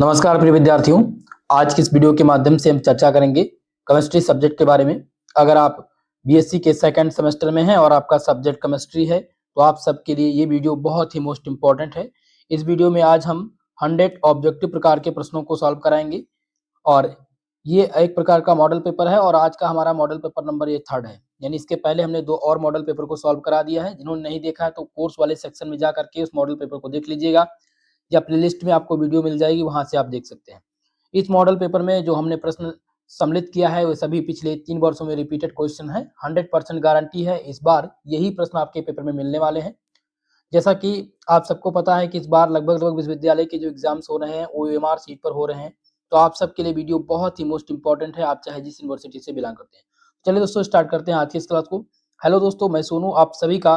नमस्कार प्रिय विद्यार्थियों, आज की इस वीडियो के माध्यम से हम चर्चा करेंगे केमिस्ट्री सब्जेक्ट के बारे में। अगर आप बीएससी के सेकंड सेमेस्टर में हैं और आपका सब्जेक्ट केमिस्ट्री है तो आप सबके लिए ये वीडियो बहुत ही मोस्ट इंपॉर्टेंट है। इस वीडियो में आज हम 100 ऑब्जेक्टिव प्रकार के प्रश्नों को सॉल्व कराएंगे और ये एक प्रकार का मॉडल पेपर है और आज का हमारा मॉडल पेपर नंबर ये 3rd है। यानी इसके पहले हमने 2 और मॉडल पेपर को सॉल्व करा दिया है। जिन्होंने नहीं देखा है तो कोर्स वाले सेक्शन में जा करके उस मॉडल पेपर को देख लीजिएगा या प्लेलिस्ट में आपको वीडियो मिल जाएगी, वहां से आप देख सकते हैं। इस मॉडल पेपर में जो हमने प्रश्न सम्मिलित किया है वो सभी पिछले 3 वर्षों में रिपीटेड क्वेश्चन है। 100% गारंटी है इस बार यही प्रश्न आपके पेपर में मिलने वाले हैं। जैसा कि आप सबको पता है कि इस बार लगभग विश्वविद्यालय के जो एग्जाम्स हो रहे हैं OMR सीट पर हो रहे हैं, तो आप सबके लिए वीडियो बहुत ही मोस्ट इंपॉर्टेंट है, आप चाहे जिस यूनिवर्सिटी से बिलोंग करते हैं। चलिए दोस्तों स्टार्ट करते हैं आज की इस क्लास को। हेलो दोस्तों, मैं सोनू आप सभी का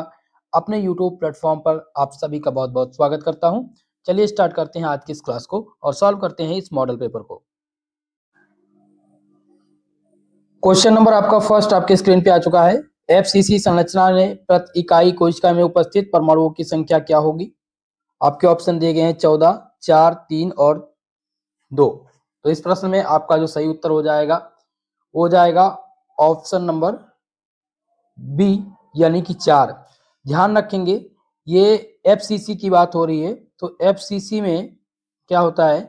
अपने यूट्यूब प्लेटफॉर्म पर आप सभी का बहुत बहुत स्वागत करता हूं। चलिए स्टार्ट करते हैं आज की इस क्लास को और सॉल्व करते हैं इस मॉडल पेपर को। क्वेश्चन नंबर आपका फर्स्ट आपके स्क्रीन पे आ चुका है। एफसीसी संरचना में प्रति इकाई कोशिका में उपस्थित परमाणुओं की संख्या क्या होगी? आपके ऑप्शन दिए गए हैं 14, 4, 3 और 2। तो इस प्रश्न में आपका जो सही उत्तर हो जाएगा ऑप्शन नंबर बी यानी कि 4। ध्यान रखेंगे ये एफसीसी की बात हो रही है, तो एफसीसी में क्या होता है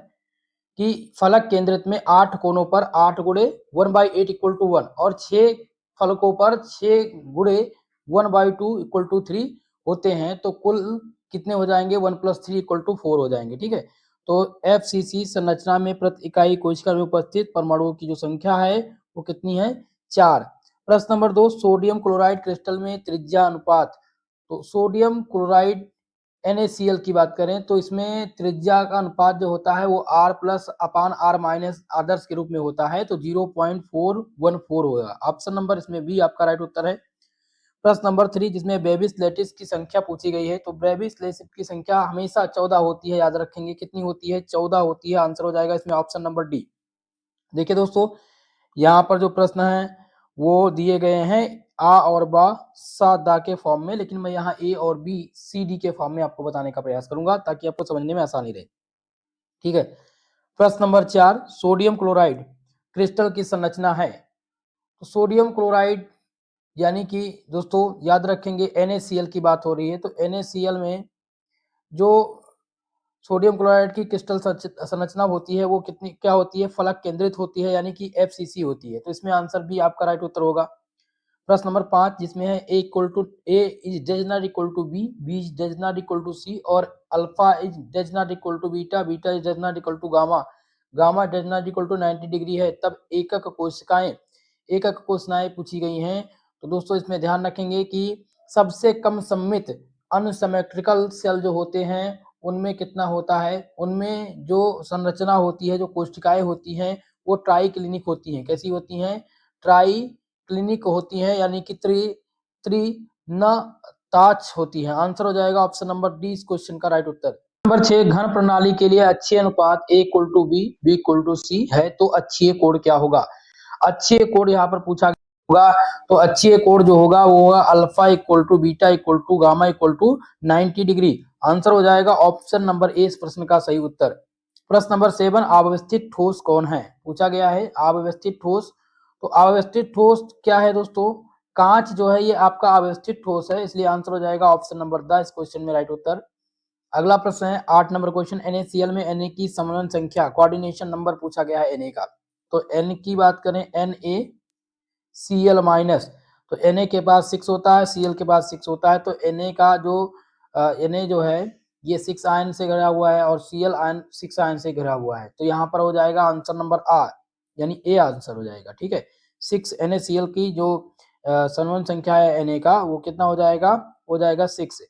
कि फलक केंद्रित में 8 कोनों पर 8 गुणे 1/8 = 1 और 6 फलकों पर 6 गुणे 1/2 = 3 होते हैं, तो कुल कितने हो जाएंगे? 1 + 3 = 4 हो जाएंगे। ठीक है, तो एफसीसी संरचना में प्रति इकाई कोशिका में उपस्थित परमाणुओं की जो संख्या है वो कितनी है? 4। प्रश्न नंबर 2, सोडियम क्लोराइड क्रिस्टल में त्रिज्या अनुपात। तो सोडियम क्लोराइड NaCl की बात करें तो इसमें त्रिज्या का अनुपात जो होता है वो R+/R- आदर्श के रूप में होता है, तो 0.414 होगा। ऑप्शन नंबर इसमें बी आपका राइट उत्तर है। प्रश्न नंबर 3 जिसमें ब्रेविस लेटिस की संख्या पूछी गई है, तो ब्रेविस लेटिस की संख्या हमेशा 14 होती है, याद रखेंगे कितनी होती है? 14 होती है। आंसर हो जाएगा इसमें ऑप्शन नंबर डी। देखिए दोस्तों, यहाँ पर जो प्रश्न है वो दिए गए हैं आ और बा सा दा के फॉर्म में, लेकिन मैं यहाँ ए और बी सी डी के फॉर्म में आपको बताने का प्रयास करूंगा ताकि आपको समझने में आसानी रहे। ठीक है, प्रश्न नंबर 4, सोडियम क्लोराइड क्रिस्टल की संरचना है। तो सोडियम क्लोराइड यानी कि दोस्तों याद रखेंगे NaCl की बात हो रही है, तो NaCl में जो सोडियम क्लोराइड की क्रिस्टल संरचना होती है वो कितनी क्या होती है? फलक केंद्रित होती है, यानी कि FCC होती है। तो इसमें आंसर भी आपका राइट उत्तर होगा। प्रश्न नंबर 5 जिसमें है A is not equal to B, B is not equal to C और alpha is not equal to beta, beta is not equal to gamma, gamma is not equal to 90 degree है, तब एकक कोशिकाएं पूछी गई हैं। तो दोस्तों इसमें ध्यान रखेंगे कि सबसे कम सममित अनसिमेट्रिकल सेल जो होते हैं उनमें कितना होता है? उनमें जो संरचना होती है, जो कोशिकाएं होती हैं वो ट्राई क्लिनिक होती हैं। कैसी होती हैं? ट्राई क्लिनिक होती हैं, यानी कि त्रिनताक्ष होती है। आंसर हो जाएगा ऑप्शन नंबर डी इस क्वेश्चन का राइट उत्तर। नंबर 6, घन प्रणाली के लिए अक्षीय अनुपात A = B, B = C है, तो अक्षीय कोण क्या होगा? अक्षीय कोण यहाँ पर पूछा होगा, तो अक्षीय कोण जो होगा वो होगा alpha = beta = gamma = 90 degree. Answer हो जाएगा ऑप्शन नंबर ए इस प्रश्न का सही उत्तर। प्रश्न नंबर 7, अव्यवस्थित ठोस कौन है? पूछा गया है अव्यवस्थित ठोस। तो अव्यवस्थित ठोस क्या है दोस्तों? कांच जो है ये आपका अव्यवस्थित ठोस है, इसलिए आंसर हो जाएगा ऑप्शन नंबर द इस क्वेश्चन में राइट उत्तर। अगला प्रश्न है 8 नंबर क्वेश्चन, NaCl में Na की समन्वय संख्या कोऑर्डिनेशन नंबर पूछा गया है Na का। तो N की बात करें NaCl-, तो Na के पास 6 होता है, Cl के पास 6 होता है, तो Na का जो Na जो है ये 6 आयन से घिरा हुआ है और Cl आयन 6 आयन से घिरा हुआ है, तो यहाँ पर हो जाएगा आंसर नंबर आ यानी ए आंसर हो जाएगा। ठीक है, 6 NaCl की जो समन्वय संख्या है Na का वो कितना हो जाएगा? हो जाएगा 6।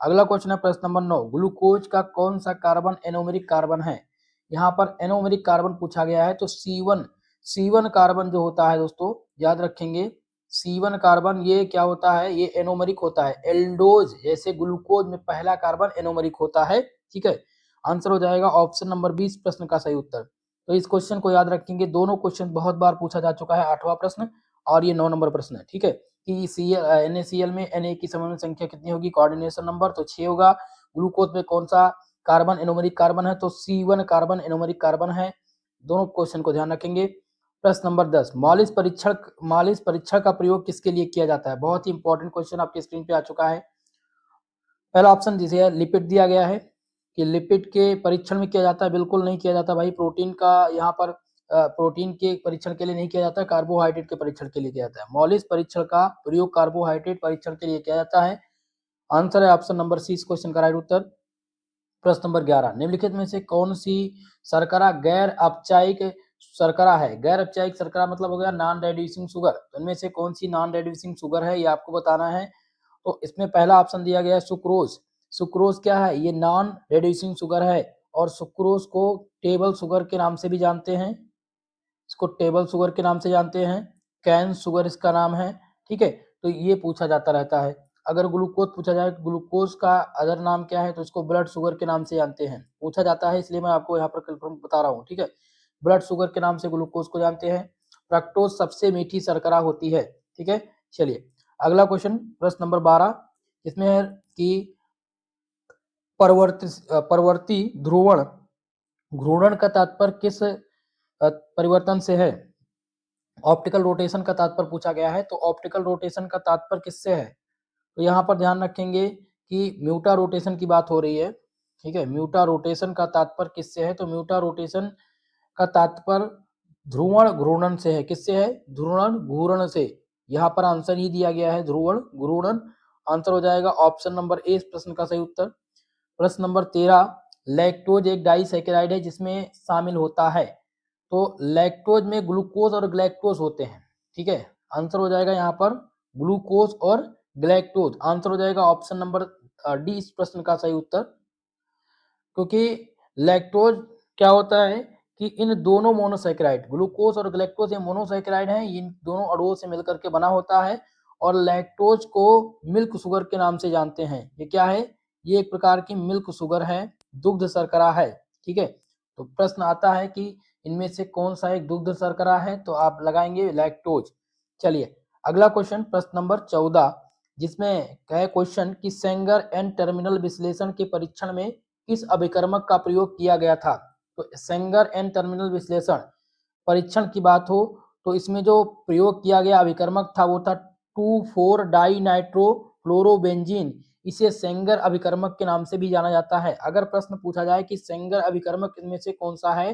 अगला क्वेश्चन है प्रश्न नंबर 9, ग्लूकोज का कौन सा कार्बन एनोमेरिक कार्बन है? यहाँ पर एनोमेरिक कार्बन पूछा गया है, तो C1 कार्बन जो होता है दोस्तों याद रखेंगे, C1 कार्बन ये क्या होता है? ये एनोमेरिक होता है। एल्डोज जैसे ग्लूकोज में पहला कार्बन एनोमेरिक होता है। ठीक है, आंसर हो जाएगा ऑप्शन नंबर 20 प्रश्न का सही उत्तर। तो इस क्वेश्चन को याद रखेंगे, दोनों क्वेश्चन बहुत बार पूछा जा चुका है, 8वां प्रश्न और ये 9 नंबर प्रश्न है। ठीक है, कि NaCl में Na की समन्वय संख्या कितनी होगी? कोऑर्डिनेशन नंबर तो 6 होगा। ग्लूकोज में कौन सा कार्बन एनोमरिक कार्बन है, तो C1 कार्बन एनोमरिक कार्बन है। दोनों क्वेश्चन को ध्यान रखेंगे। प्रश्न नंबर 10, मॉलिस परीक्षण का प्रयोग किसके लिए किया जाता है? बहुत ही इंपॉर्टेंट क्वेश्चन आपके स्क्रीन पे आ चुका है। पहला ऑप्शन जिसे लिपिड दिया गया है कि लिपिड के परीक्षण में किया जाता है, बिल्कुल नहीं किया जाता भाई। प्रोटीन का यहाँ पर प्रोटीन के परीक्षण के लिए नहीं किया जाता है, कार्बोहाइड्रेट के परीक्षण के लिए किया जाता है। मॉलिस परीक्षण का प्रयोग कार्बोहाइड्रेट परीक्षण के लिए किया जाता है। आंसर है ऑप्शन नंबर सी इस क्वेश्चन का राइट उत्तर। प्रश्न नंबर 11, निम्नलिखित में से कौन सी शर्करा गैर अपचायिक शर्करा है? गैर अपचायिक शर्करा मतलब हो गया नॉन रेड्यूसिंग शुगर। तो इनमें से कौन सी नॉन रेड्यूसिंग शुगर है, ये आपको बताना है। तो इसमें पहला ऑप्शन दिया गया है सुक्रोज। सुक्रोज क्या है? ये नॉन रेड्यूसिंग शुगर है, और सुक्रोज को टेबल शुगर के नाम से भी जानते हैं। इसको टेबल शुगर के नाम से जानते हैं, कैन शुगर इसका नाम है। ठीक है, तो ये पूछा जाता रहता है। अगर ग्लूकोज पूछा जाए, ग्लूकोज का अदर नाम क्या है, तो इसको ब्लड शुगर के नाम से जानते हैं, पूछा जाता है, इसलिए मैं आपको यहाँ पर कंफर्म बता रहा हूँ। ठीक है, ब्लड शुगर के नाम से ग्लूकोज को जानते हैं। फ्रक्टोज सबसे मीठी शर्करा होती है। ठीक है, चलिए अगला क्वेश्चन, प्रश्न नंबर 12, इसमें है कि परवर्ती ध्रुवण घूर्णन का तात्पर्य किस परिवर्तन से है? ऑप्टिकल रोटेशन का तात्पर्य पूछा गया है। तो ऑप्टिकल रोटेशन का तात्पर्य किससे है? तो यहाँ पर ध्यान रखेंगे कि म्यूटा रोटेशन की बात हो रही है। ठीक है, म्यूटा रोटेशन का तात्पर्य किससे है? तो म्यूटा रोटेशन का तात्पर्य ध्रुवण घूर्णन से है। किससे है? ध्रुवण घूर्णन से। यहाँ पर आंसर ही दिया गया है, ध्रुवण घूर्णन। आंसर हो जाएगा ऑप्शन नंबर ए इस प्रश्न का सही उत्तर। प्रश्न नंबर 13, लैक्टोज एक डाइसैकेराइड है जिसमें शामिल होता है। तो लैक्टोज में ग्लूकोज और ग्लैक्टोज होते हैं। ठीक है, आंसर हो जाएगा यहाँ पर ग्लूकोज और ग्लैक्टोज। आंसर हो जाएगा ऑप्शन नंबर डी इस प्रश्न का सही उत्तर। क्योंकि लैक्टोज क्या होता है कि इन दोनों मोनोसैकेराइड, ग्लूकोज और ग्लैक्टोज ये मोनोसैकेराइड हैं, इन दोनों अणुओं से मिलकर के बना होता है। और लैक्टोज को मिल्क शुगर के नाम से जानते हैं। ये क्या है? ये एक प्रकार की मिल्क शुगर है, दुग्ध शर्करा है। ठीक है, तो प्रश्न आता है कि इनमें से कौन सा एक दुग्ध शर्करा है, तो आप लगाएंगे लैक्टोज। चलिए अगला क्वेश्चन, प्रश्न नंबर 14, जिसमें है क्वेश्चन कि सेंगर एन टर्मिनल विश्लेषण के परीक्षण में किस अभिकर्मक का प्रयोग किया गया था? तो सेंगर एन टर्मिनल विश्लेषण परीक्षण की बात हो तो इसमें जो प्रयोग किया गया अभिकर्मक था वो था 2,4-डाई नाइट्रो फ्लोरोबेंजीन। इसे सेंगर अभिकर्मक के नाम से भी जाना जाता है। अगर प्रश्न पूछा जाए कि सेंगर अभिकर्मक इनमें से कौन सा है,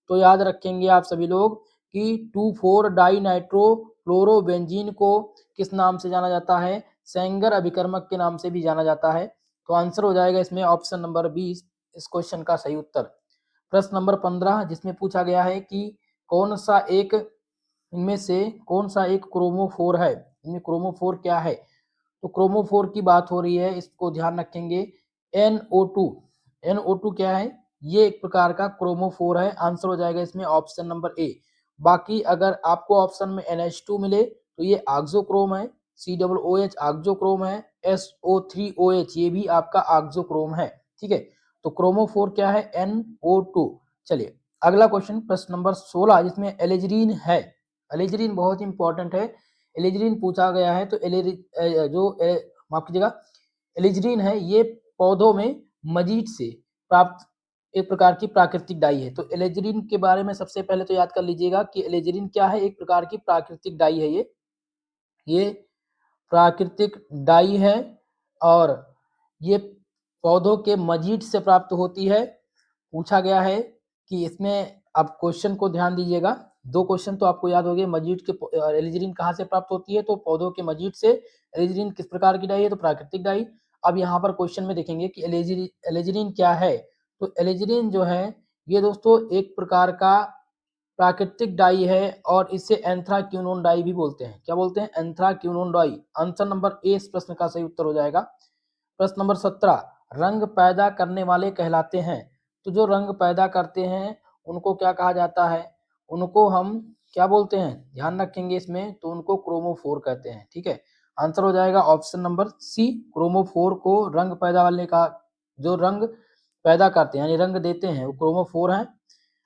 तो याद रखेंगे आप सभी लोग कि 2,4-डाई नाइट्रो फ्लोरोबेंजीन को किस नाम से जाना जाता है? सेंगर अभिकर्मक के नाम से भी जाना जाता है। तो आंसर हो जाएगा इसमें ऑप्शन नंबर 20 इस क्वेश्चन का सही उत्तर। प्रश्न नंबर 15, जिसमें पूछा गया है कि कौन सा एक इनमें से कौन सा एक क्रोमोफोर है? इनमें क्रोमोफोर क्या है? तो क्रोमोफोर की बात हो रही है, इसको ध्यान रखेंगे। NO2। NO2 क्या है? ये एक प्रकार का क्रोमोफोर है। आंसर हो जाएगा इसमें ऑप्शन नंबर ए। बाकी अगर आपको ऑप्शन में NH2 मिले तो ये ऑक्सोक्रोम है, COOH ऑक्सोक्रोम है, SO3OH ये भी आपका ऑक्सोक्रोम है। ठीक है, तो क्रोमोफोर क्या है? NO2। चलिए अगला क्वेश्चन, प्रश्न नंबर 16, जिसमें एलिजरीन है। एलिजरीन बहुत इंपॉर्टेंट है, एलिजरीन पूछा गया है। तो माफ कीजिएगा, एलिजरीन है ये पौधों में मजीट से प्राप्त एक प्रकार की प्राकृतिक डाई है। तो एलिजरीन के बारे में सबसे पहले तो याद कर लीजिएगा कि एलिजरीन क्या है? एक प्रकार की प्राकृतिक डाई है। ये प्राकृतिक डाई है और ये पौधों के मजीट से प्राप्त होती है। पूछा गया है कि इसमें आप क्वेश्चन को ध्यान दीजिएगा, दो क्वेश्चन तो आपको याद हो गए। मजीट के एलिजरीन कहाँ से प्राप्त होती है? तो पौधों के मजीट से। एलिजरीन किस प्रकार की डाई है? तो प्राकृतिक डाई। अब यहाँ पर क्वेश्चन में देखेंगे कि एलिजरीन क्या है। तो एलिजरीन जो है ये दोस्तों एक प्रकार का प्राकृतिक डाई है और इसे एंथ्राक्विनोन डाई भी बोलते हैं। क्या बोलते हैं? Anthraquinone dye. Answer number A इस प्रश्न का सही उत्तर हो जाएगा। प्रश्न नंबर 17, रंग पैदा करने वाले कहलाते हैं। तो जो रंग पैदा करते हैं उनको क्या कहा जाता है? उनको हम क्या बोलते हैं? ध्यान रखेंगे इसमें, तो उनको क्रोमोफोर कहते हैं। ठीक है, आंसर हो जाएगा ऑप्शन नंबर सी। क्रोमोफोर को रंग पैदा वाले का, जो रंग पैदा करते हैं यानी रंग देते हैं, वो क्रोमोफोर हैं।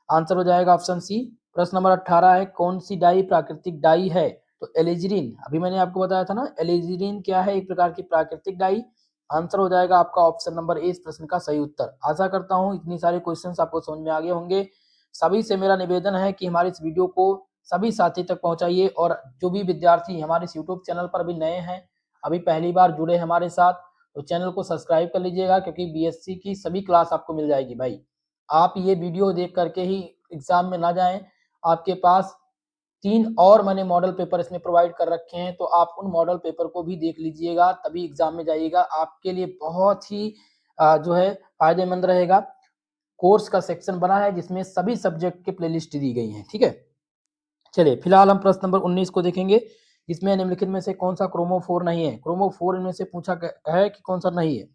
आंसर हो जाएगा ऑप्शन सी। प्रश्न नंबर 18 है, कौन सी डाई प्राकृतिक डाई है? तो एलिजरीन। अभी मैंने आपको बताया था ना, एलिजरीन क्या है? एक प्रकार की प्राकृतिक डाई। आंसर हो जाएगा आपका ऑप्शन नंबर ए इस प्रश्न का सही उत्तर। आशा करता हूं इतनी सारे क्वेश्चंस आपको समझ में आ गए होंगे। सभी से मेरा निवेदन है कि हमारे इस वीडियो को सभी साथी तक पहुंचाइए, और जो भी विद्यार्थी हमारे इस यूट्यूब चैनल पर भी नए हैं, अभी पहली बार जुड़े हैं हमारे साथ, तो चैनल को सब्सक्राइब कर लीजिएगा, क्योंकि बीएससी की सभी क्लास आपको मिल जाएगी भाई। आप ये वीडियो देख करके ही एग्जाम में ना जाएं, आपके पास 3 और मैंने मॉडल पेपर इसमें प्रोवाइड कर रखे हैं, तो आप उन मॉडल पेपर को भी देख लीजिएगा, तभी एग्जाम में जाइएगा। आपके लिए बहुत ही जो है फायदेमंद रहेगा। कोर्स का सेक्शन बना है जिसमें सभी सब्जेक्ट के प्लेलिस्ट दी गई हैं, ठीक है। चलिए फिलहाल हम प्रश्न नंबर 19 को देखेंगे, जिसमें निम्नलिखित में से कौन सा क्रोमोफोर नहीं है। क्रोमोफोर इनमें से पूछा है कि कौन सा नहीं है,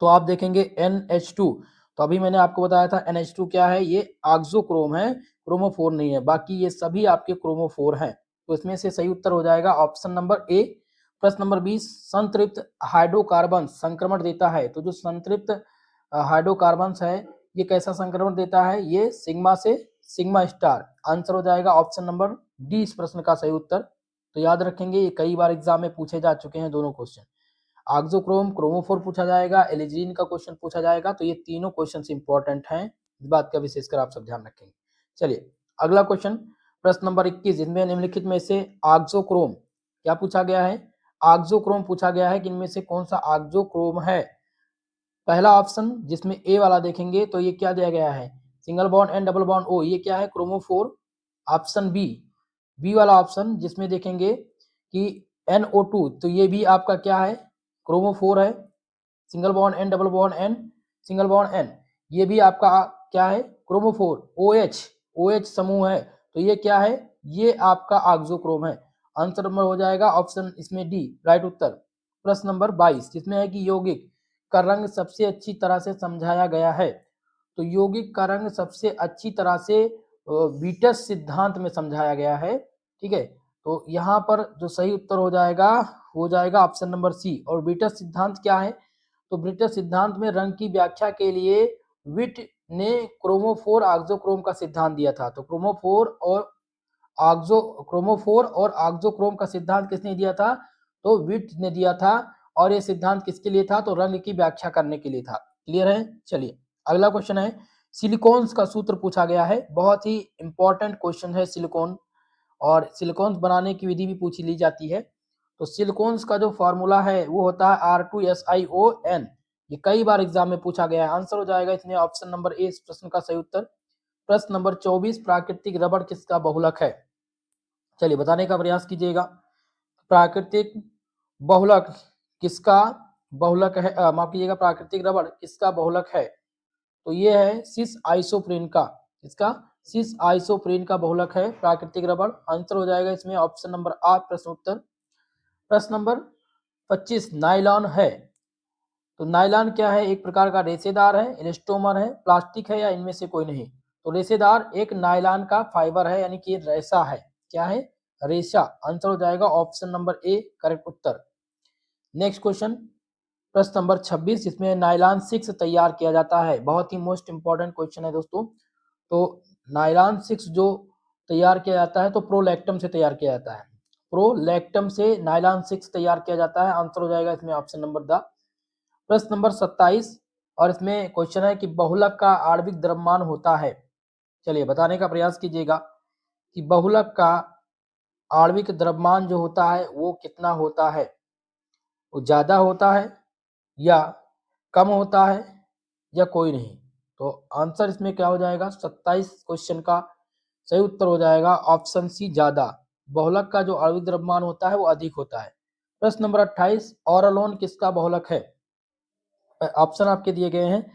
तो आप देखेंगे NH2। तो अभी मैंने आपको बताया था NH2 क्या है, ये ऑक्सोक्रोम है, क्रोमोफोर नहीं है। बाकी ये सभी आपके क्रोमोफोर हैं, तो इसमें से सही उत्तर हो जाएगा ऑप्शन नंबर ए। प्रश्न नंबर 20, संतृप्त हाइड्रोकार्बन संक्रमण देता है। तो जो संतृप्त हाइड्रोकार्बन है, ये कैसा संक्रमण देता है, ये सिग्मा से सिग्मा स्टार। आंसर हो जाएगा ऑप्शन नंबर डी इस प्रश्न का सही उत्तर। तो याद रखेंगे, ये कई बार एग्जाम में पूछे जा चुके हैं दोनों क्वेश्चन। ऑक्सोक्रोम, क्रोमोफोर पूछा जाएगा, एलिजीन का क्वेश्चन पूछा जाएगा। तो ये तीनों क्वेश्चन इंपॉर्टेंट हैं, इस बात का विशेषकर आप सब ध्यान रखेंगे। चलिए अगला क्वेश्चन, प्रश्न नंबर 21, जिनमें निम्नलिखित में से ऑक्सोक्रोम क्या पूछा गया है, ऑक्सोक्रोम पूछा गया है कि इनमें से कौन सा ऑक्सोक्रोम है। पहला ऑप्शन जिसमें ए वाला देखेंगे, तो ये क्या दिया गया है, single bond and double bond O, ये क्या है, क्रोमोफोर। ऑप्शन बी वाला ऑप्शन जिसमें देखेंगे कि NO2, तो ये भी आपका क्या है, क्रोमोफोर है। Single bond N double bond N single bond N, ये भी आपका क्या है, क्रोमोफोर। OH समूह है, तो ये क्या है, ये आपका ऑक्सोक्रोम है। आंसर नंबर हो जाएगा ऑप्शन इसमें डी राइट उत्तर। प्रश्न नंबर 22, जिसमें है कि यौगिक का रंग सबसे अच्छी तरह से समझाया गया है। तो यौगिक का रंग सबसे अच्छी तरह से बीटस सिद्धांत में समझाया गया है, ठीक है। तो यहाँ पर जो सही उत्तर हो जाएगा ऑप्शन नंबर सी। और बीटस सिद्धांत क्या है, तो ब्रिटिश सिद्धांत में रंग की व्याख्या के लिए विट ने क्रोमोफोर ऑक्सोक्रोम का सिद्धांत दिया था। तो क्रोमोफोर और ऑक्सोक्रोम का सिद्धांत किसने दिया था, तो विट ने दिया था। और ये सिद्धांत किसके लिए था, तो रंग की व्याख्या करने के लिए था। क्लियर है। चलिए अगला क्वेश्चन है, सिलिकॉन्स का सूत्र पूछा गया है। बहुत ही इंपॉर्टेंट क्वेश्चन है सिलिकॉन, और सिलिकॉन्स बनाने की विधि भी पूछी ली जाती है। तो सिलिकॉन्स का जो फॉर्मूला है वो होता है R2SiON। ये कई बार एग्जाम में पूछा गया है। आंसर हो जाएगा इसमें ऑप्शन नंबर ए इस प्रश्न का सही उत्तर। प्रश्न नंबर 24, प्राकृतिक रबड़ किसका बहुलक है। चलिए बताने का प्रयास कीजिएगा। प्राकृतिक बहुलक किसका बहुलक है, माफ कीजिएगा, प्राकृतिक रबड़ किसका बहुलक है। तो ये है सिस आइसोप्रीन का, इसका सिस आइसोप्रीन का बहुलक है प्राकृतिक रबड़। आंसर हो जाएगा इसमें ऑप्शन नंबर 8 प्रश्न उत्तर। प्रश्न नंबर 25, नायलॉन है। तो नायलॉन क्या है, एक प्रकार का रेशेदार है, इलास्टोमर है, प्लास्टिक है, या इनमें से कोई नहीं। तो रेशेदार एक नायलॉन का फाइबर है, यानी कि रेशा है। क्या है, रेशा। आंसर हो जाएगा option number A correct Uttar. Next question, प्रश्न नंबर 26, जिसमें नायलॉन 6 तैयार किया जाता है। बहुत ही मोस्ट इंपॉर्टेंट क्वेश्चन है दोस्तों। तो नायलॉन 6 जो तैयार किया जाता है, तो प्रोलैक्टम से तैयार किया जाता है। प्रोलैक्टम से नायलॉन 6 तैयार किया जाता है। आंसर हो जाएगा इसमें ऑप्शन नंबर द। प्रश्न नंबर 27, और इसमें क्वेश्चन है कि बहुलक का आणविक द्रव्यमान होता है। चलिए बताने का प्रयास कीजिएगा कि बहुलक का आणविक द्रव्यमान जो होता है वो कितना होता है। वो ज्यादा होता है, या कम होता है, या कोई नहीं। तो आंसर इसमें क्या हो जाएगा, 27 क्वेश्चन का सही उत्तर हो जाएगा ऑप्शन सी ज्यादा। बहुलक का जो आणविक द्रव्यमान होता है वो अधिक होता है। प्रश्न नंबर 28, ऑरलोन किसका बहुलक है। ऑप्शन आपके दिए गए हैं,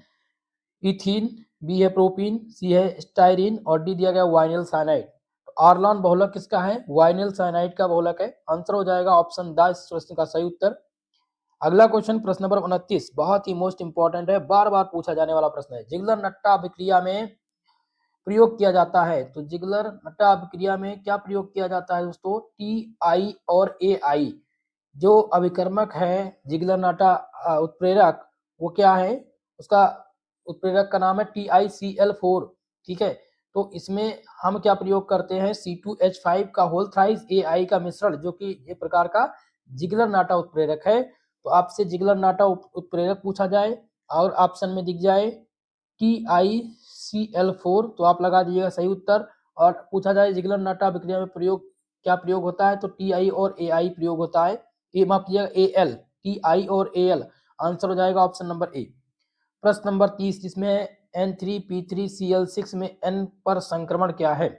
इथीन, बी है प्रोपीन, सी है स्टाइरिन, और डी दिया गया वाइनिल साइनाइड। तो ऑरलोन बहुलक किसका है, वाइनिल साइनाइड का बहुलक है। आंसर हो जाएगा ऑप्शन द इस प्रश्न का सही उत्तर। अगला क्वेश्चन प्रश्न नंबर 29, बहुत ही मोस्ट इंपॉर्टेंट है, बार बार पूछा जाने वाला प्रश्न है। जिगलर नट्टा अभिक्रिया में प्रयोग किया जाता है। तो जिगलर नट्टा अभिक्रिया में क्या प्रयोग किया जाता है दोस्तों, TI और AI। जो अभिकर्मक है जिगलर नट्टा उत्प्रेरक, वो क्या है, उसका उत्प्रेरक का नाम है TiCl4, ठीक है। तो इसमें हम क्या प्रयोग करते हैं, C2H5 का होल थ्राइस AI का मिश्रण, जो कि एक प्रकार का जिगलर नाटा उत्प्रेरक है। तो आपसे जिगलर नाटा उत्प्रेरक पूछा जाए और ऑप्शन में दिख जाए TiCl4 तो आप लगा दीजिएगा सही उत्तर। और पूछा जाए जिगलर नाटा अभिक्रिया में क्या प्रयोग होता है तो Ti और Ai प्रयोग होता है। माफ कीजिएगा Al, Ti और Al आंसर हो जाएगा ऑप्शन नंबर ए। प्रश्न नंबर 30 जिसमें N3P3Cl6 में N पर संक्रमण क्या है।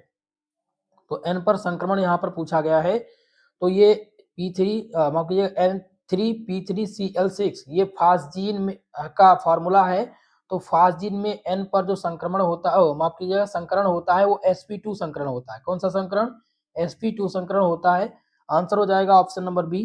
तो N पर संक्रमण यहाँ पर पूछा गया है। तो ये माफ कीजिएगा N3P3Cl6 ये फास्जीन में का फॉर्मूला है। तो फास्जीन में N पर जो संक्रमण होता है, माफ कीजिएगा संकरण होता है, वो sp2 संकरण होता है। कौन सा संकरण? sp2 संकरण होता है। आंसर हो जाएगा ऑप्शन नंबर बी।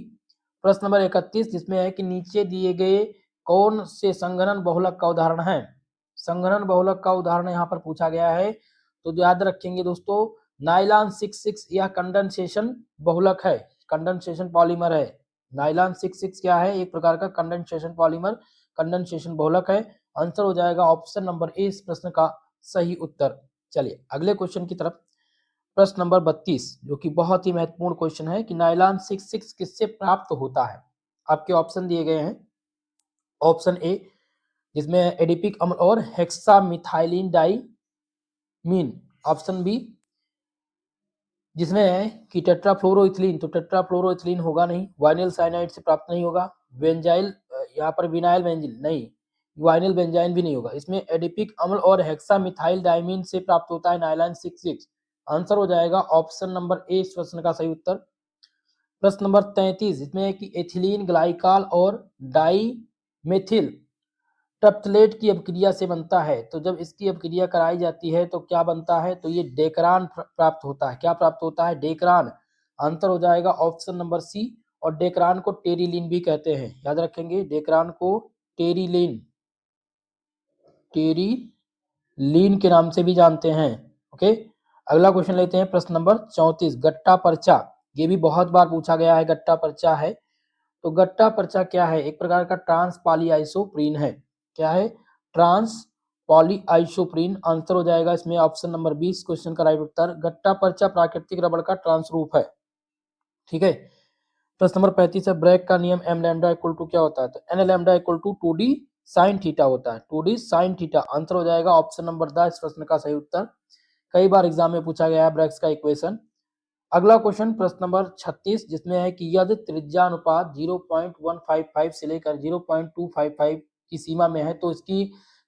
प्रश्न नंबर 31 जिसमें है कि नीचे दिए गए कौन से संघनन बहुलक का उदाहरण है। संघनन बहुलक का उदाहरण यहाँ पर पूछा गया है। तो याद रखेंगे दोस्तों, नाइलॉन 66 यह कंडेंसेशन बहुलक है, कंडेंसेशन पॉलीमर है। नाइलॉन 66 क्या है? एक प्रकार का कंडेंसेशन पॉलीमर, कंडेंसेशन बहुलक है। आंसर हो जाएगा ऑप्शन नंबर ए इस प्रश्न का सही उत्तर। चलिए अगले क्वेश्चन की तरफ। प्रश्न नंबर 32 जो कि बहुत ही महत्वपूर्ण क्वेश्चन है कि नाइलॉन 66 किससे प्राप्त होता है। आपके ऑप्शन दिए गए हैं। ऑप्शन ए जिसमें एडिपिक अम्ल और हेक्सामिथाइलिन डाइमीन। ऑप्शन बी जिसमें है कि टेट्राफ्लोरोइथिलीन, तो टेट्राफ्लोरोइथिलीन होगा नहीं, वाइनिल साइनाइड से प्राप्त नहीं होगा, बेंजाइल यहाँ पर विनाइल बेंजिल नहीं, वाइनिल बेंजाइन भी नहीं होगा। इसमें एडिपिक अम्ल और हेक्सामिथाइल डाइमीन से प्राप्त होता है नाइलॉन 66। आंसर हो जाएगा ऑप्शन नंबर ए इस प्रश्न का सही उत्तर। प्रश्न नंबर 33 इसमें है कि एथिलीन ग्लाइकॉल और डाईमेथिल टप्थलेट की अभिक्रिया से बनता है। तो जब इसकी अभिक्रिया कराई जाती है तो क्या बनता है? तो ये डेकरान प्राप्त होता है। क्या प्राप्त होता है? डेकरान। आंसर हो जाएगा ऑप्शन नंबर सी। और डेकरान को टेरिलीन भी कहते हैं, याद रखेंगे डेकरान को टेरिलीन के नाम से भी जानते हैं। ओके, अगला क्वेश्चन लेते हैं। प्रश्न नंबर 34 गट्टा पर्चा, ये भी बहुत बार पूछा गया है। गट्टा पर्चा है तो गट्टा पर्चा क्या है? एक प्रकार का ट्रांस पॉलीआइसोप्रीन है। क्या है? ट्रांस पॉलीआइसोप्रीन। आंसर हो जाएगा इसमें ऑप्शन नंबर 20 क्वेश्चन का राइट उत्तर। गट्टा पर्चा प्राकृतिक रबड़ का ट्रांस रूप है। ठीक है। प्रश्न नंबर 35 है ब्रैग का नियम एम लैम्डा इक्वल टू क्या होता है? तो N lambda equal to 2d sine theta होता है। 2d sine theta. आंसर हो जाएगा ऑप्शन नंबर द इस प्रश्न का सही उत्तर। कई बार एग्जाम में पूछा गया है ब्रैग्स का इक्वेशन। अगला क्वेश्चन प्रश्न नंबर 36 जिसमें है कि यदि त्रिज्या अनुपात 0.155 से लेकर 0.255 की सीमा में है तो इसकी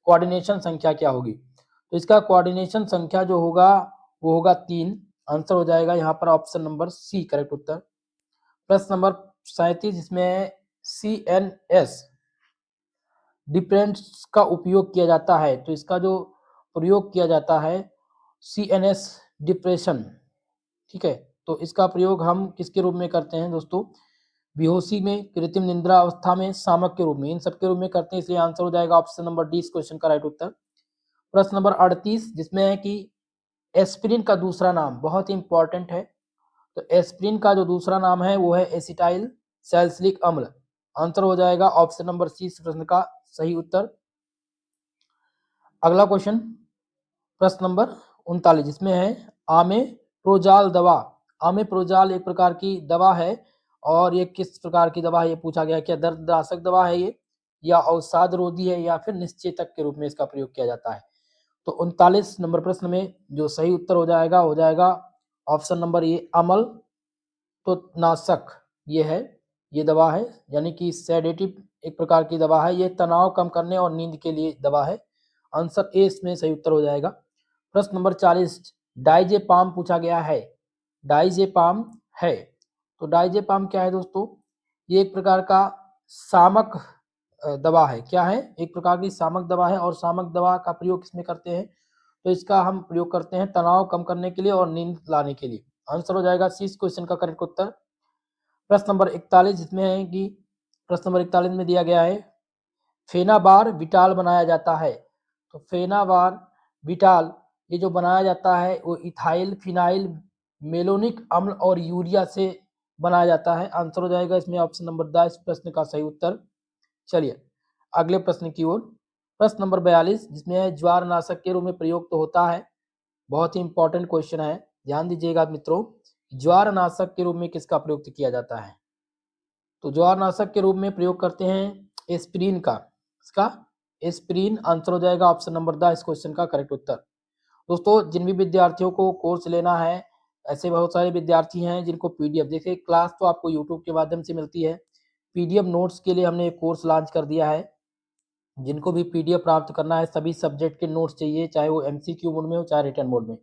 कोऑर्डिनेशन संख्या क्या होगी? तो इसका कोऑर्डिनेशन संख्या जो होगा वो होगा 3। आंसर हो जाएगा यहाँ पर ऑप्शन नंबर सी करेक्ट उत्तर। प्रश्न नंबर 37 जिसमें CNS डिफरेंस का उपयोग किया जाता है। तो इसका जो प्रयोग किया जाता है CNS डिप्रेशन, ठीक है, तो इसका प्रयोग हम किसके रूप में करते हैं दोस्तों? बेहोशी में, कृत्रिम निद्रा अवस्था में, शामक के रूप में, इन सबके रूप में करते हैं। इसलिए आंसर हो जाएगा ऑप्शन नंबर डी इस क्वेश्चन का राइट उत्तर। प्रश्न नंबर 38 जिसमें है कि एस्पिरिन का दूसरा नाम, बहुत ही इंपॉर्टेंट है। तो एस्पिरिन का जो दूसरा नाम है वो है एसिटाइल सैलिसिलिक अम्ल। आंसर हो जाएगा ऑप्शन नंबर सी इस प्रश्न का सही उत्तर। अगला क्वेश्चन प्रश्न नंबर 39 जिसमें है आमेप्रोजाल दवा। आमेप्रोजाल एक प्रकार की दवा है और ये किस प्रकार की दवा है ये पूछा गया। क्या दर्दनाशक दवा है ये, या अवसाद रोधी है, या फिर निश्चेतक के रूप में इसका प्रयोग किया जाता है? तो 39 नंबर प्रश्न में जो सही उत्तर हो जाएगा ऑप्शन नंबर ए अमल तो नाशक। ये है, ये दवा है, यानी कि सेडेटिव एक प्रकार की दवा है। ये तनाव कम करने और नींद के लिए दवा है। आंसर ए इसमें सही उत्तर हो जाएगा। प्रश्न नंबर 40 डाइजेपाम पूछा गया है। डाइजेपाम है तो डाइजेपाम क्या है दोस्तों? ये एक प्रकार का शामक दवा है। क्या है? एक प्रकार की शामक दवा है। और शामक दवा का प्रयोग किसमें करते हैं? तो इसका हम प्रयोग करते हैं तनाव कम करने के लिए और नींद लाने के लिए। आंसर हो जाएगा सी इस क्वेश्चन का करेक्ट उत्तर। प्रश्न नंबर 41 जिसमें है कि प्रश्न नंबर 41 में दिया गया है फेनाबार विटाल बनाया जाता है। तो फेनाबार विटाल ये जो बनाया जाता है वो इथाइल फिनाइल मेलोनिक अम्ल और यूरिया से बनाया जाता है। आंसर हो जाएगा इसमें ऑप्शन नंबर द इस प्रश्न का सही उत्तर। चलिए अगले प्रश्न की ओर। प्रश्न नंबर 42 जिसमें है ज्वारनाशक के रूप में प्रयोग तो होता है। बहुत ही इंपॉर्टेंट क्वेश्चन है, ध्यान दीजिएगा मित्रों। ज्वारनाशक के रूप में किसका प्रयोग किया जाता है? तो ज्वारनाशक के रूप में प्रयोग करते हैं एस्पिरिन का। इसका एस्पिरिन आंसर हो जाएगा ऑप्शन नंबर द इस क्वेश्चन का करेक्ट उत्तर। दोस्तों जिन भी विद्यार्थियों को कोर्स लेना है, ऐसे बहुत सारे विद्यार्थी हैं जिनको पीडीएफ, देखिए क्लास तो आपको यूट्यूब के माध्यम से मिलती है, पीडीएफ नोट्स के लिए हमने एक कोर्स लॉन्च कर दिया है। जिनको भी पीडीएफ प्राप्त करना है, सभी सब्जेक्ट के नोट्स चाहिए, चाहे वो एमसीक्यू मोड में हो चाहे रिटर्न मोड में,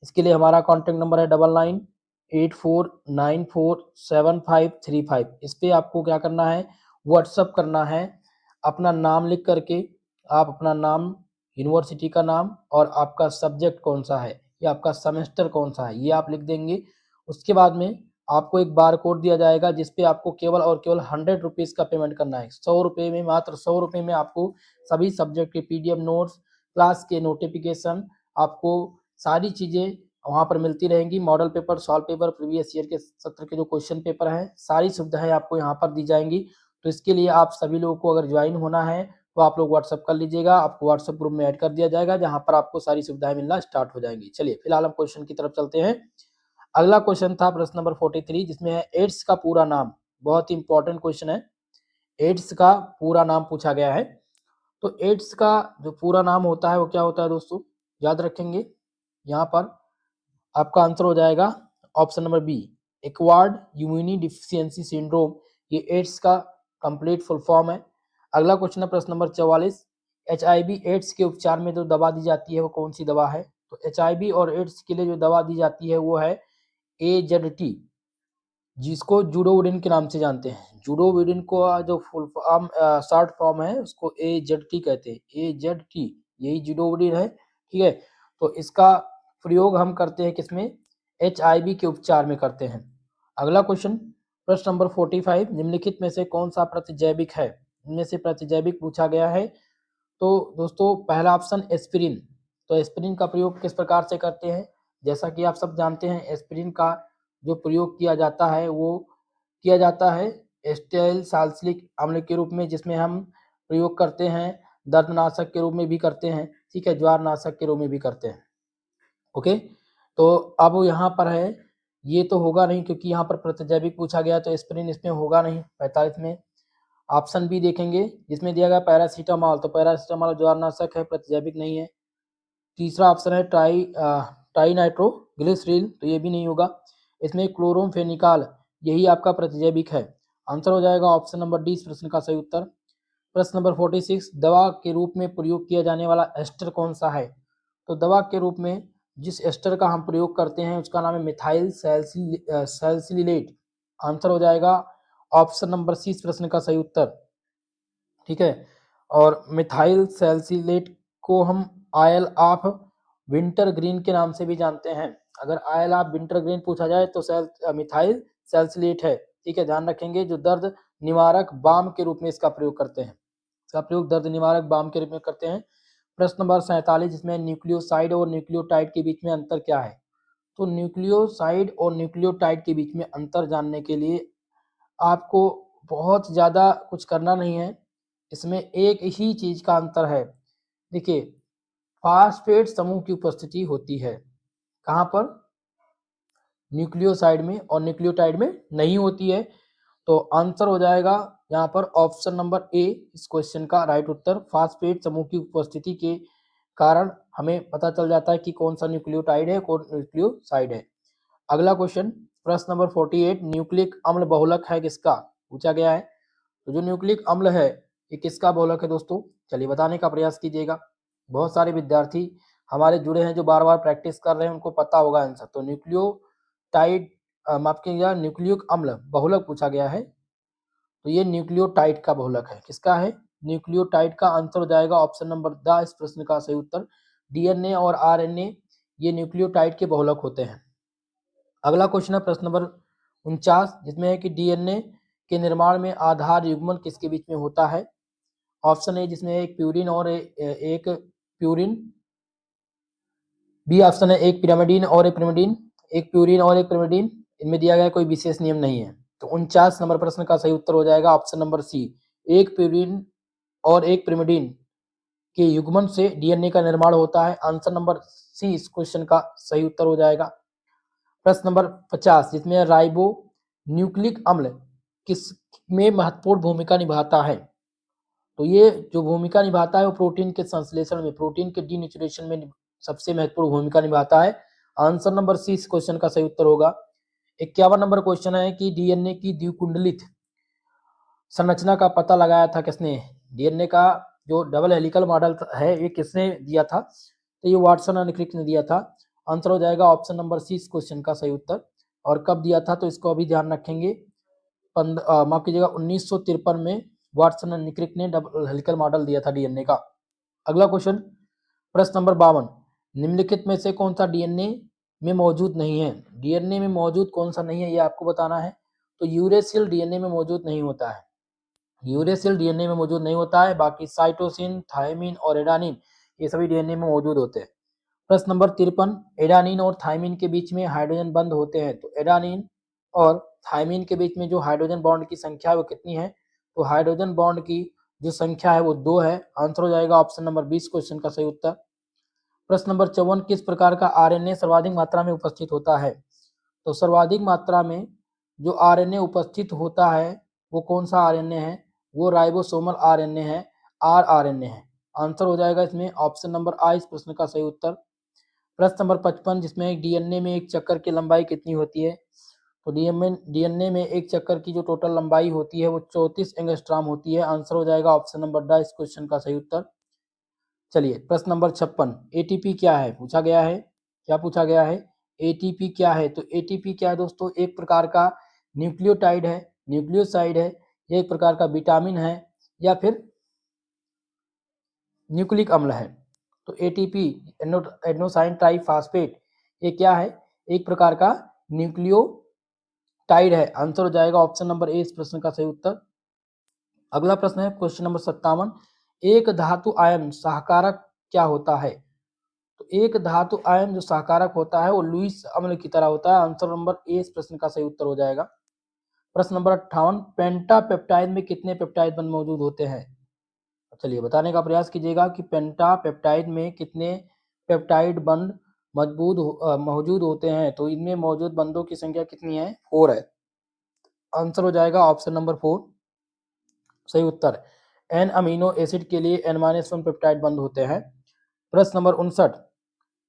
इसके लिए हमारा कॉन्टैक्ट नंबर है 9984947535। इस पर आपको क्या करना है, व्हाट्सअप करना है, अपना नाम लिख करके, आप अपना नाम, यूनिवर्सिटी का नाम और आपका सब्जेक्ट कौन सा है या आपका सेमेस्टर कौन सा है, ये आप लिख देंगे। उसके बाद में आपको एक बार कोड दिया जाएगा जिसपे आपको केवल और केवल 100 रुपीज़ का पेमेंट करना है। 100 रुपये में, मात्र 100 रुपये में आपको सभी सब्जेक्ट के पीडीएफ नोट्स, क्लास के नोटिफिकेशन, आपको सारी चीज़ें वहाँ पर मिलती रहेंगी। Model paper, solve paper, previous year के सत्र के जो क्वेश्चन पेपर हैं, सारी सुविधाएं आपको यहाँ पर दी जाएंगी। तो इसके लिए आप सभी लोगों को अगर ज्वाइन होना है तो आप लोग व्हाट्सअप कर लीजिएगा, आपको व्हाट्सअप ग्रुप में ऐड कर दिया जाएगा जहाँ पर आपको सारी सुविधाएं मिलना स्टार्ट हो जाएंगी। चलिए फिलहाल हम क्वेश्चन की तरफ चलते हैं। अगला क्वेश्चन था प्रश्न नंबर 43, जिसमें है एड्स का पूरा नाम। बहुत ही इंपॉर्टेंट क्वेश्चन है, एड्स का पूरा नाम पूछा गया है। तो एड्स का जो पूरा नाम होता है वो क्या होता है दोस्तों, याद रखेंगे। यहाँ पर आपका आंसर हो जाएगा option number B, acquired immune deficiency syndrome. ये एड्स का कंप्लीट फुल फॉर्म है। अगला क्वेश्चन है प्रश्न नंबर 44, एचआईवी एड्स के उपचार में जो दवा दी जाती है वो कौन सी दवा है। तो एचआईवी और एड्स के लिए जो दवा दी जाती है वो है AZT, जिसको जूडोविडिन के नाम से जानते हैं। जूडोविडिन को जो फुल फॉर्म, शॉर्ट फॉर्म है उसको AZT कहते हैं, AZT यही जूडोविडिन है, ठीक है। तो इसका प्रयोग हम करते हैं किसमें, HIV के उपचार में करते हैं। अगला क्वेश्चन प्रश्न नंबर 45, निम्नलिखित में से कौन सा प्रतिजैविक है। इनमें से प्रतिजैविक पूछा गया है। तो दोस्तों पहला ऑप्शन एस्पिरिन। तो एस्पिरिन का प्रयोग किस प्रकार से करते हैं, जैसा कि आप सब जानते हैं, एस्पिरिन का जो प्रयोग किया जाता है वो किया जाता है एस्टाइल साल्सिलिक अम्ल के रूप में, जिसमें हम प्रयोग करते हैं, दर्दनाशक के रूप में भी करते हैं, ठीक है, ज्वारनाशक के रूप में भी करते हैं। ओके, तो अब यहाँ पर है, ये तो होगा नहीं क्योंकि यहाँ पर प्रतिजैविक पूछा गया, तो एस्पिरिन इसमें होगा नहीं। 45 में ऑप्शन बी देखेंगे, जिसमें दिया गया पैरासीटामॉल। तो पैरासीटामॉल ज्वारनाशक है, प्रतिजैविक नहीं है। तीसरा ऑप्शन है ट्राइनाइट्रोग्लिसरीन, तो ये भी नहीं होगा। इसमें क्लोरोमफेनिकॉल, यही आपका प्रतिजैविक है। आंसर हो जाएगा ऑप्शन नंबर डी इस प्रश्न का सही उत्तर। प्रश्न नंबर 46, दवा के रूप में प्रयोग किया जाने वाला एस्टर कौन सा है। तो दवा के रूप में जिस एस्टर का हम प्रयोग करते हैं उसका नाम है मिथाइल सैलिसिलेट। आंसर हो जाएगा ऑप्शन नंबर सी इस प्रश्न का सही उत्तर, ठीक है। और मिथाइल सैलिसिलेट को हम आयल ऑफ विंटर ग्रीन के नाम से भी जानते हैं। अगर आयल ऑफ विंटर ग्रीन पूछा जाए तो मिथाइल सैलिसिलेट है, ठीक है, ध्यान रखेंगे। जो दर्द निवारक बाम के रूप में इसका प्रयोग करते हैं, इसका प्रयोग दर्द निवारक बाम के रूप में करते हैं। प्रश्न नंबर 47, जिसमें न्यूक्लियोसाइड और न्यूक्लियोटाइड के बीच में अंतर क्या है। तो न्यूक्लियोसाइड और न्यूक्लियोटाइड के बीच में अंतर जानने के लिए आपको बहुत ज़्यादा कुछ करना नहीं है, इसमें एक ही चीज़ का अंतर है। देखिए, फास्फेट समूह की उपस्थिति होती है कहाँ पर, न्यूक्लियोसाइड में, और न्यूक्लियोटाइड में नहीं होती है। तो आंसर हो जाएगा यहाँ पर ऑप्शन नंबर ए इस क्वेश्चन का राइट उत्तर। फास्फेट समूह की उपस्थिति के कारण हमें पता चल जाता है कि कौन सा न्यूक्लियोटाइड है, कौन न्यूक्लियोसाइड है। अगला क्वेश्चन प्रश्न नंबर 48, न्यूक्लिक अम्ल बहुलक है किसका, पूछा गया है। तो जो न्यूक्लिक अम्ल है ये किसका बहुलक है दोस्तों, चलिए बताने का प्रयास कीजिएगा। बहुत सारे विद्यार्थी हमारे जुड़े हैं जो बार बार प्रैक्टिस कर रहे हैं, उनको पता होगा आंसर। तो न्यूक्लियोटाइड, माफ कीजिएगा, न्यूक्लिक अम्ल बहुलक पूछा गया है, तो ये न्यूक्लियोटाइड का बहुलक है। किसका है, न्यूक्लियोटाइड का। आंसर हो जाएगा ऑप्शन नंबर द इस प्रश्न का सही उत्तर। डीएनए और आरएनए ये न्यूक्लियोटाइड के बहुलक होते हैं। अगला क्वेश्चन है प्रश्न नंबर 49, जिसमें है कि डीएनए के निर्माण में आधार युग्मन किसके बीच में होता है। ऑप्शन ए जिसमें एक प्यूरिन और एक प्यूरिन, बी ऑप्शन है एक पिरामिडीन और एक पिरामिडीन, एक प्यूरिन और एक पिरामिडीन, इनमें दिया गया कोई विशेष नियम नहीं है। तो 49 नंबर प्रश्न का सही उत्तर हो जाएगा ऑप्शन नंबर सी, एक प्यूरिन और एक पिरामिडीन के युग्मन से डीएनए का निर्माण होता है। आंसर नंबर सी इस क्वेश्चन का सही उत्तर हो जाएगा। प्रश्न नंबर 50, जिसमें राइबो न्यूक्लिक अम्ल किस में महत्वपूर्ण भूमिका निभाता है? तो ये जो भूमिका निभाता है वो प्रोटीन के संश्लेषण में, प्रोटीन के डीनेचुरेशन में सबसे महत्वपूर्ण भूमिका निभाता है। आंसर नंबर सी इस क्वेश्चन का सही उत्तर होगा। 51 नंबर क्वेश्चन है कि डीएनए की द्विकुंडलित संरचना का पता लगाया था किसने? डीएनए का जो डबल हेलिकल मॉडल है ये किसने दिया था? तो ये वाटसन और क्रिक ने दिया था। आंसर हो जाएगा ऑप्शन नंबर सी इस क्वेश्चन का सही उत्तर। और कब दिया था तो इसको अभी ध्यान रखेंगे, माफ कीजिएगा 1953 में वाटसन और क्रिक ने डबल हेलिकल मॉडल दिया था डीएनए का। अगला क्वेश्चन, प्रश्न नंबर 52, निम्नलिखित में से कौन सा डीएनए में मौजूद नहीं है? डीएनए में मौजूद कौन सा नहीं है ये आपको बताना है। तो यूरेसिल डीएनए में मौजूद नहीं होता है, यूरेसिल डीएनए में मौजूद नहीं होता है। बाकी साइटोसिन, थायमिन और एडानिन ये सभी डीएनए में मौजूद होते हैं। प्रश्न नंबर 53, एडानिन और थायमिन के बीच में हाइड्रोजन बंध होते हैं। तो एडानिन और थायमिन के बीच में जो हाइड्रोजन बॉन्ड की संख्या है वो कितनी है? तो हाइड्रोजन बॉन्ड की जो संख्या है वो 2 है। आंसर हो जाएगा ऑप्शन नंबर 20 क्वेश्चन का सही उत्तर। प्रश्न नंबर 54, किस प्रकार का आरएनए सर्वाधिक मात्रा में उपस्थित होता है? तो सर्वाधिक मात्रा में जो आरएनए उपस्थित होता है वो कौन सा आरएनए है? वो राइबोसोमल आरएनए है, आरआरएनए है। आंसर हो जाएगा इसमें ऑप्शन नंबर आ इस प्रश्न का सही उत्तर। प्रश्न नंबर 55, जिसमें डीएनए में एक चक्कर की लंबाई कितनी होती है? तो डीएनए में एक चक्कर की जो टोटल लंबाई होती है वो 34 एंगस्ट्रॉम होती है। आंसर हो जाएगा ऑप्शन नंबर ड इस क्वेश्चन का सही उत्तर। चलिए प्रश्न नंबर 56, एटीपी क्या है पूछा गया है। क्या पूछा गया है? एटीपी क्या है? तो एटीपी क्या है दोस्तों? एक प्रकार का न्यूक्लियोटाइड है, न्यूक्लियोसाइड है, ये एक प्रकार का विटामिन है या फिर न्यूक्लिक अम्ल है। तो एटीपी एडेनोसाइन ट्राइफॉस्फेट ये क्या है? एक प्रकार का न्यूक्लियोटाइड है। आंसर हो जाएगा ऑप्शन नंबर ए इस प्रश्न का सही उत्तर। अगला प्रश्न है क्वेश्चन नंबर 57, एक धातु आयन सहकारक क्या होता है? तो एक धातु आयन जो सहकारक होता है वो लुईस अम्ल की तरह होता है। आंसर नंबर ए इस प्रश्न का सही उत्तर हो जाएगा। प्रश्न नंबर 58, पेंटापेप्टाइड में कितने पेप्टाइड बंध मौजूद होते हैं? चलिए बताने का प्रयास कीजिएगा कि पेंटापेप्टाइड में कितने पेप्टाइड बंध मौजूद होते हैं। तो इनमें मौजूद बंधों की संख्या कितनी है? 4 है। आंसर हो जाएगा ऑप्शन नंबर 4 सही उत्तर। एन अमीनो एसिड के लिए N-1 पेप्टाइड बंध होते हैं। प्रश्न नंबर 59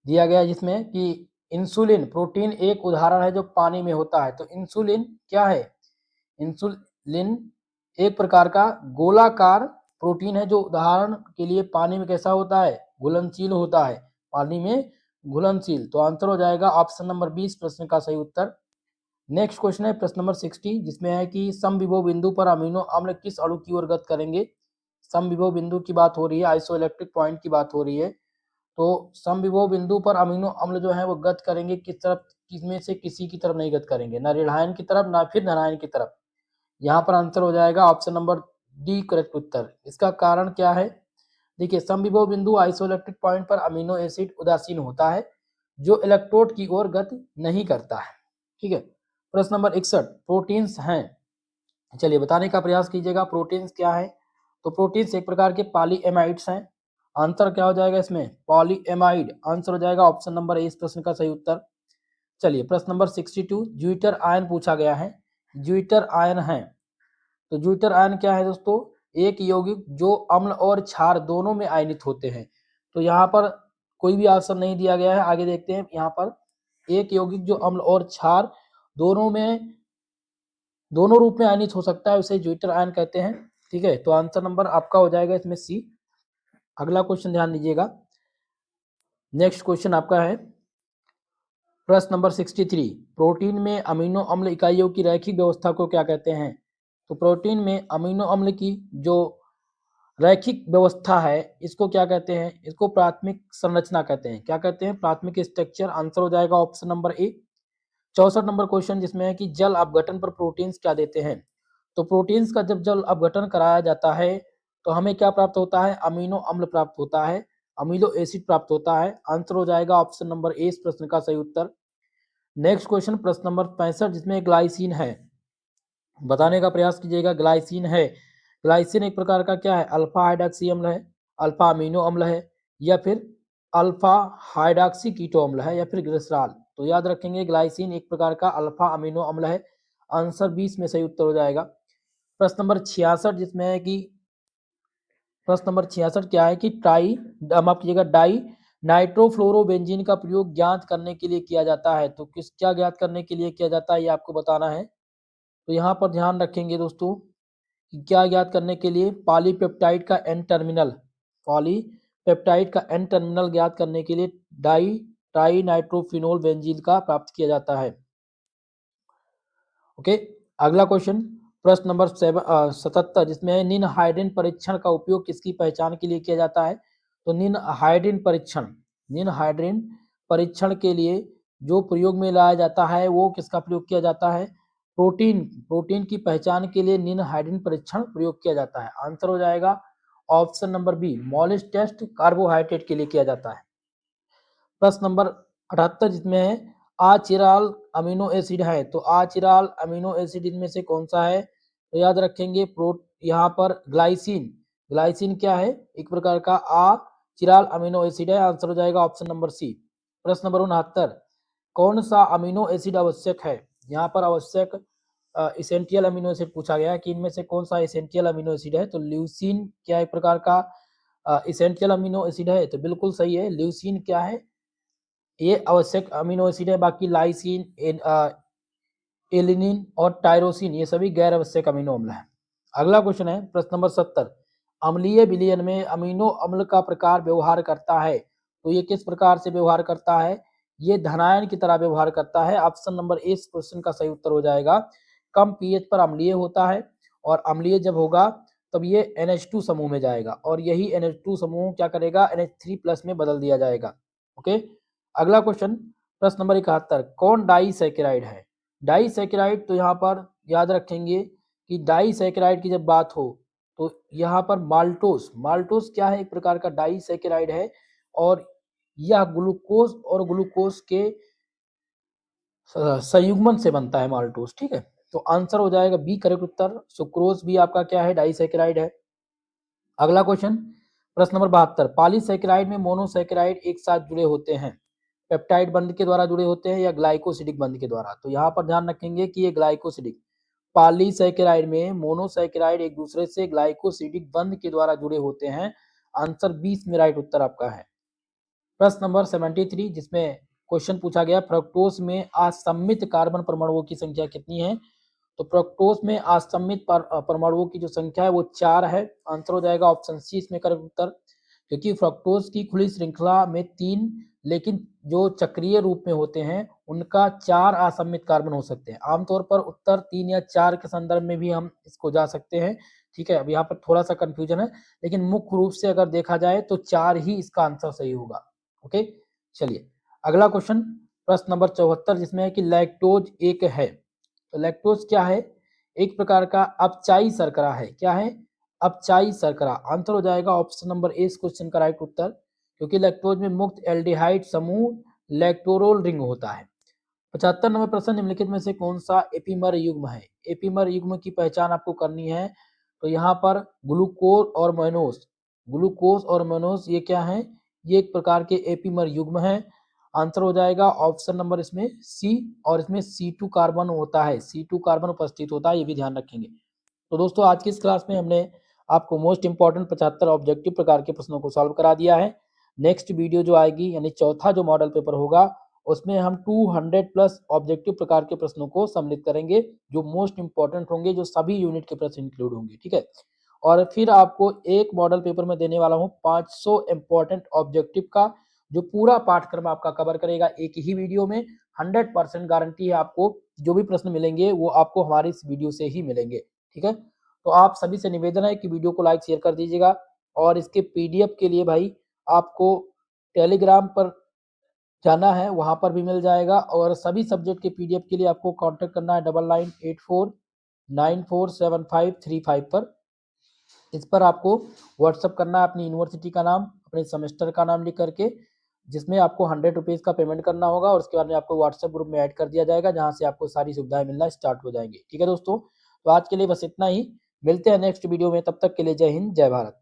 दिया गया जिसमें कि इंसुलिन प्रोटीन एक उदाहरण है जो पानी में होता है। तो इंसुलिन क्या है? इंसुलिन एक प्रकार का गोलाकार प्रोटीन है जो उदाहरण के लिए पानी में कैसा होता है? घुलनशील होता है, पानी में घुलनशील। तो आंसर हो जाएगा ऑप्शन नंबर 20 प्रश्न का सही उत्तर। नेक्स्ट क्वेश्चन है प्रश्न नंबर 60 जिसमें है कि समविभव बिंदु पर अमीनो अम्ल किस अणु की ओर गति करेंगे? समविभव बिंदु की बात हो रही है, आइसोइलेक्ट्रिक पॉइंट की बात हो रही है। तो समविभव बिंदु पर अमीनो अम्ल जो है वो गति करेंगे किस तरफ? किसमें से किसी की तरफ नहीं गति करेंगे, ना ऋणायन की तरफ ना फिर धनायन की तरफ। यहाँ पर आंसर हो जाएगा ऑप्शन नंबर डी करेक्ट उत्तर। इसका कारण क्या है? देखिए समविभव बिंदु आइसोइलेक्ट्रिक पॉइंट पर अमीनो एसिड उदासीन होता है जो इलेक्ट्रोड की ओर गति नहीं करता है। ठीक है। प्रश्न नंबर 61, प्रोटीन्स हैं। चलिए बताने का प्रयास कीजिएगा प्रोटीन्स क्या है। तो प्रोटीन्स एक प्रकार के पॉलीएमाइड्स हैं। आंसर क्या हो जाएगा इसमें? पॉलीएमाइड। आंसर हो जाएगा ऑप्शन नंबर ए इस प्रश्न का सही उत्तर। चलिए प्रश्न नंबर 62, ज्यूइटर आयन पूछा गया है। ज्यूइटर आयन है। तो ज्यूइटर आयन क्या है दोस्तों? एक यौगिक जो अम्ल और क्षार दोनों में आयनित होते हैं। तो यहाँ पर कोई भी आंसर नहीं दिया गया है, आगे देखते हैं। यहाँ पर एक यौगिक जो अम्ल और क्षार दोनों रूप में आयनित हो सकता है उसे ज्यूइटर आयन कहते हैं। ठीक है, तो आंसर नंबर आपका हो जाएगा इसमें सी। अगला क्वेश्चन ध्यान दीजिएगा। नेक्स्ट क्वेश्चन आपका है प्रश्न नंबर 63, प्रोटीन में अमीनो अम्ल इकाइयों की रैखिक व्यवस्था को क्या कहते हैं? तो प्रोटीन में अमीनो अम्ल की जो रैखिक व्यवस्था है इसको क्या कहते हैं? इसको प्राथमिक संरचना कहते हैं। क्या कहते हैं? प्राथमिक स्ट्रक्चर। आंसर हो जाएगा option number A. 64 number question जिसमें है कि जल अपघटन पर प्रोटीन्स क्या देते हैं? तो प्रोटीन्स का जब जल अपघटन कराया जाता है तो हमें क्या प्राप्त होता है? अमीनो अम्ल प्राप्त होता है, अमीनो एसिड प्राप्त होता है। आंसर हो जाएगा ऑप्शन नंबर ए इस प्रश्न का सही उत्तर। नेक्स्ट क्वेश्चन प्रश्न नंबर 65 जिसमें ग्लाइसिन है। बताने का प्रयास कीजिएगा। ग्लाइसिन है, ग्लाइसिन एक प्रकार का क्या है? अल्फा हाइड्रॉक्सी अम्ल है, अल्फा अमीनो अम्ल है या फिर अल्फा हाइड्रॉक्सी कीटो अम्ल है या फिर ग्लिसरॉल। तो याद रखेंगे ग्लाइसिन एक प्रकार का अल्फा अमीनो अम्ल है। आंसर 20 में सही उत्तर हो जाएगा। प्रश्न नंबर 66 जिसमें है कि प्रश्न नंबर 66 क्या है कि माफ कीजिएगा डाई नाइट्रोफ्लोरोबेंजीन का प्रयोग ज्ञात करने के लिए किया जाता है। तो क्या ज्ञात करने के लिए किया जाता है ये आपको बताना है। तो यहाँ पर ध्यान रखेंगे दोस्तों कि क्या ज्ञात करने के लिए पॉलीपेप्टाइड का एन टर्मिनल ज्ञात करने के लिए ट्राई नाइट्रोफिनोल बेंजीन का प्राप्त किया जाता है। ओके, अगला क्वेश्चन प्रश्न नंबर 77 जिसमें है निम्न हाइड्रोजन परीक्षण का उपयोग किसकी पहचान के लिए किया जाता है। तो निम्न हाइड्रोजन परीक्षण के लिए जो प्रयोग में लाया जाता है वो किसका प्रयोग किया जाता है। प्रोटीन की पहचान के लिए निम्न हाइड्रोजन परीक्षण प्रयोग किया जाता है। आंसर हो जाएगा option number B, Molisch test carbohydrate के लिए किया जाता है। प्रश्न नंबर 78 जिसमें है आचिराल अमीनो एसिड है। तो आचिराल अमीनो एसिड इनमें से कौन सा है। तो याद रखेंगे यहाँ पर ग्लाइसिन क्या है, एक प्रकार का आचिराल अमीनो एसिड है। आंसर हो जाएगा ऑप्शन नंबर सी। प्रश्न नंबर 69 कौन सा अमीनो एसिड आवश्यक है। यहाँ पर आवश्यक इसेंशियल अमीनो एसिड पूछा गया है कि इनमें से कौन सा इसेंशियल अमीनो एसिड है। तो ल्यूसीन क्या एक प्रकार का इसेंशियल अमीनो एसिड है। तो बिल्कुल सही है, ल्यूसीन क्या है ये आवश्यक अमीनो एसिड है। बाकी लाइसिन, एलिनिन और टायरोसिन ये सभी गैर आवश्यक अमीनो अम्ल है। अगला क्वेश्चन है प्रश्न नंबर 70 अम्लीय विलयन में अमीनो अम्ल का प्रकार व्यवहार करता है। तो ये किस प्रकार से व्यवहार करता है, ये धनायन की तरह व्यवहार करता है। ऑप्शन नंबर ए इस क्वेश्चन का सही उत्तर हो जाएगा। कम पीएच पर अम्लीय होता है और अम्लीय जब होगा तब ये NH2 समूह में जाएगा और यही NH2 समूह क्या करेगा NH3+ में बदल दिया जाएगा। ओके, अगला क्वेश्चन प्रश्न नंबर 71 कौन डाइसैकेराइड है। डाइसैकेराइड तो यहाँ पर याद रखेंगे कि डाइसैकेराइड की जब बात हो तो यहाँ पर माल्टोस क्या है, एक प्रकार का डाइसैकेराइड है और यह ग्लूकोज और ग्लूकोज के संयुग्मन से बनता है माल्टोस। ठीक है, तो आंसर हो जाएगा बी करेक्ट उत्तर। सुक्रोज भी आपका क्या है, डाइसैकेराइड है। अगला क्वेश्चन प्रश्न नंबर 72 पॉलीसैकेराइड में मोनोसैकेराइड एक साथ जुड़े होते हैं, पेप्टाइड बंध के द्वारा जुड़े होते हैं या ग्लाइकोसिडिक बंध के द्वारा। तो यहाँ पर ध्यान रखेंगे कि ये ग्लाइकोसिडिक, पॉलीसैकेराइड में मोनोसैकेराइड एक दूसरे से ग्लाइकोसिडिक बंध के द्वारा जुड़े होते हैं। आंसर 20 में राइट उत्तर आपका है। प्रश्न नंबर 73 जिसमें क्वेश्चन पूछा गया फ्रक्टोज में असम्मित कार्बन परमाणुओं की संख्या कितनी है। तो फ्रक्टोज में असम्मित परमाणुओं की जो संख्या है वो 4 है। आंसर हो जाएगा ऑप्शन सी इसमें करेक्ट उत्तर, क्योंकि फ्रक्टोज की खुली श्रृंखला में 3 लेकिन जो चक्रीय रूप में होते हैं उनका 4 असम्मित कार्बन हो सकते हैं। आमतौर पर उत्तर 3 या 4 के संदर्भ में भी हम इसको जा सकते हैं। ठीक है, अब यहाँ पर थोड़ा सा कंफ्यूजन है लेकिन मुख्य रूप से अगर देखा जाए तो 4 ही इसका आंसर सही होगा। ओके, चलिए अगला क्वेश्चन प्रश्न नंबर 74 जिसमें है कि लैक्टोज एक है। तो लैक्टोज क्या है, एक प्रकार का अपचाई शर्करा है। क्या है, अपचाई शर्करा। आंसर हो जाएगा ऑप्शन नंबर ए इस क्वेश्चन का राइट उत्तर, क्योंकि लैक्टोज में मुक्त एल्डिहाइड समूह लैक्टोरोल रिंग होता है। 75 नंबर प्रश्न निम्नलिखित में से कौन सा एपीमर युग्म है। एपीमर युग्म की पहचान आपको करनी है। तो यहाँ पर ग्लूकोज और मोनोस ये क्या है, ये एक प्रकार के एपीमर युग्म है। आंसर हो जाएगा ऑप्शन नंबर इसमें सी, और इसमें C2 कार्बन होता है, C2 कार्बन उपस्थित होता है, ये भी ध्यान रखेंगे। तो दोस्तों आज की इस क्लास में हमने आपको मोस्ट इंपॉर्टेंट 75 ऑब्जेक्टिव प्रकार के प्रश्नों को सॉल्व करा दिया है। नेक्स्ट वीडियो जो आएगी यानी चौथा जो मॉडल पेपर होगा उसमें हम 200+ ऑब्जेक्टिव प्रकार के प्रश्नों को सम्मिलित करेंगे जो मोस्ट इंपॉर्टेंट होंगे, जो सभी यूनिट के प्रश्न इंक्लूड होंगे। ठीक है, और फिर आपको एक मॉडल पेपर में देने वाला हूँ 500 इंपॉर्टेंट ऑब्जेक्टिव का जो पूरा पाठ्यक्रम आपका कवर करेगा एक ही वीडियो में। 100% गारंटी है आपको जो भी प्रश्न मिलेंगे वो आपको हमारी इस वीडियो से ही मिलेंगे। ठीक है, तो आप सभी से निवेदन है कि वीडियो को लाइक शेयर कर दीजिएगा और इसके PDF के लिए भाई आपको टेलीग्राम पर जाना है, वहां पर भी मिल जाएगा। और सभी सब्जेक्ट के PDF के लिए आपको कांटेक्ट करना है 9984947535 पर। इस पर आपको व्हाट्सअप करना है अपनी यूनिवर्सिटी का नाम, अपने सेमेस्टर का नाम लिख करके, जिसमें आपको 100 रुपीज़ का पेमेंट करना होगा और उसके बाद में आपको व्हाट्सएप ग्रुप में ऐड कर दिया जाएगा जहां से आपको सारी सुविधाएं मिलना स्टार्ट हो जाएंगी। ठीक है दोस्तों, तो आज के लिए बस इतना ही, मिलते हैं नेक्स्ट वीडियो में, तब तक के लिए जय हिंद जय भारत।